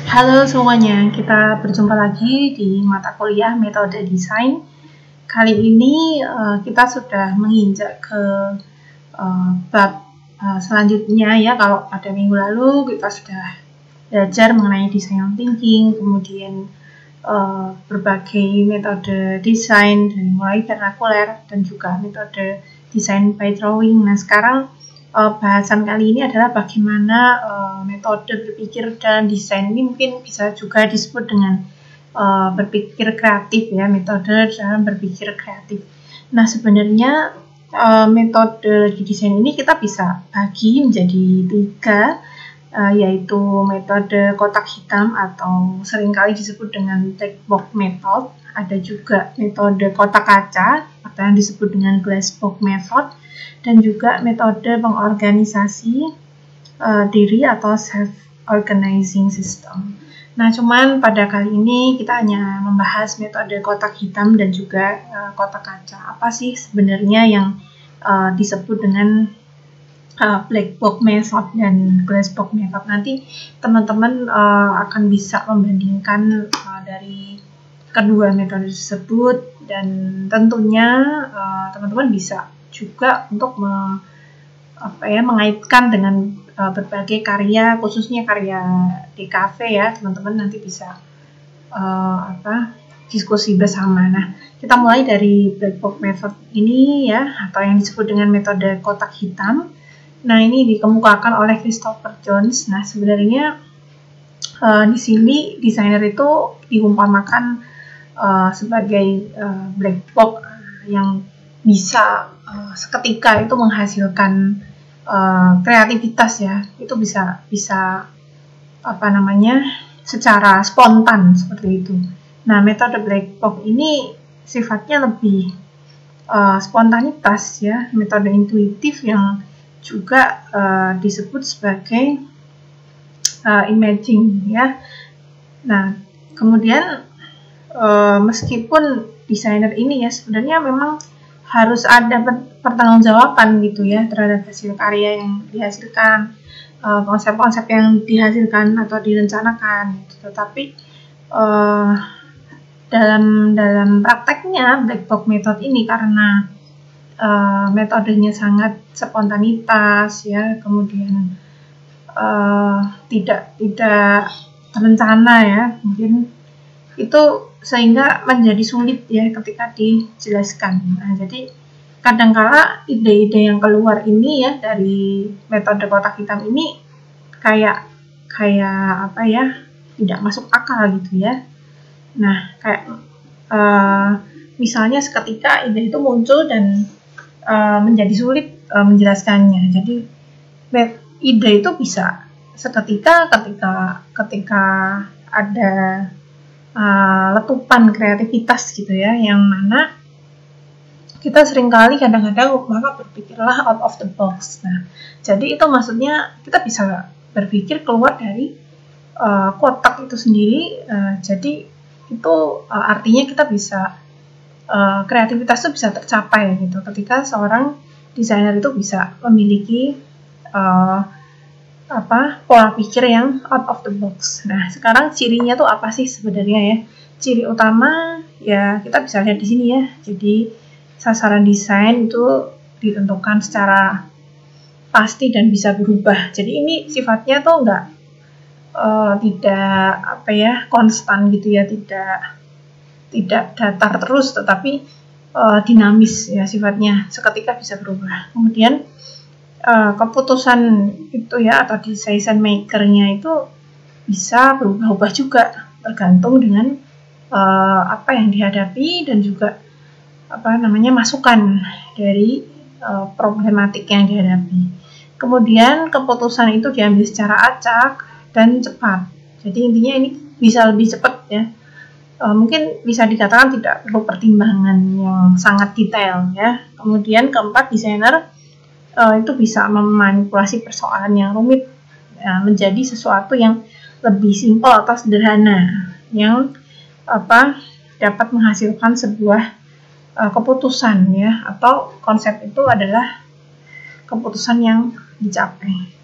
Halo semuanya, kita berjumpa lagi di mata kuliah metode desain. Kali ini kita sudah menginjak ke bab selanjutnya ya. Kalau pada minggu lalu kita sudah belajar mengenai design thinking, kemudian berbagai metode desain dari mulai vernakuler dan juga metode desain by drawing. Nah sekarang bahasan kali ini adalah bagaimana metode berpikir dalam desain ini mungkin bisa juga disebut dengan berpikir kreatif ya, metode dalam berpikir kreatif. Nah sebenarnya metode di desain ini kita bisa bagi menjadi 3, yaitu metode kotak hitam atau seringkali disebut dengan black box method. Ada juga metode kotak kaca atau yang disebut dengan glass box method, dan juga metode pengorganisasi diri atau self-organizing system. Nah, cuman pada kali ini kita hanya membahas metode kotak hitam dan juga kotak kaca. Apa sih sebenarnya yang disebut dengan black box method dan glass box method? Nanti teman-teman akan bisa membandingkan dari kedua metode tersebut, dan tentunya teman-teman bisa juga untuk mengaitkan dengan berbagai karya, khususnya karya DKV ya, teman-teman nanti bisa diskusi bersama. Nah, kita mulai dari black box method ini ya, atau yang disebut dengan metode kotak hitam. Nah, ini dikemukakan oleh Christopher Jones. Nah, sebenarnya di sini desainer itu diumpamakan sebagai black box yang bisa seketika itu menghasilkan kreativitas ya, itu bisa secara spontan seperti itu. Nah, metode black box ini sifatnya lebih spontanitas ya, metode intuitif yang juga disebut sebagai imaging ya. Nah, kemudian meskipun desainer ini ya sebenarnya memang harus ada pertanggungjawaban gitu ya terhadap hasil karya yang dihasilkan, konsep-konsep yang dihasilkan atau direncanakan gitu. Tetapi dalam prakteknya black box method ini karena metodenya sangat spontanitas ya, kemudian tidak terencana ya, mungkin itu sehingga menjadi sulit ya ketika dijelaskan. Nah, jadi kadangkala ide-ide yang keluar ini ya dari metode kotak hitam ini kayak tidak masuk akal gitu ya. Nah, kayak misalnya seketika ide itu muncul dan menjadi sulit menjelaskannya. Jadi ide itu bisa seketika ketika ada letupan kreativitas gitu ya, yang mana kita seringkali kadang-kadang maka berpikirlah out of the box. Nah, jadi itu maksudnya kita bisa berpikir keluar dari kotak itu sendiri. Jadi itu artinya kita bisa kreativitas itu bisa tercapai gitu ketika seorang desainer itu bisa memiliki pola pikir yang out of the box. Nah, sekarang cirinya tuh apa sih sebenarnya ya? Ciri utama ya kita bisa lihat di sini ya. Jadi sasaran desain itu ditentukan secara pasti dan bisa berubah. Jadi ini sifatnya tuh tidak konstan gitu ya, tidak datar terus, tetapi dinamis ya sifatnya, seketika bisa berubah. Kemudian keputusan itu ya atau decision maker-nya itu bisa berubah-ubah juga tergantung dengan apa yang dihadapi dan juga masukan dari problematik yang dihadapi. Kemudian keputusan itu diambil secara acak dan cepat. Jadi intinya ini bisa lebih cepat ya. Mungkin bisa dikatakan tidak perlu pertimbangan yang sangat detail ya. Kemudian keempat, desainer itu bisa memanipulasi persoalan yang rumit menjadi sesuatu yang lebih simpel atau sederhana, yang dapat menghasilkan sebuah keputusan ya, atau konsep itu adalah keputusan yang dicapai.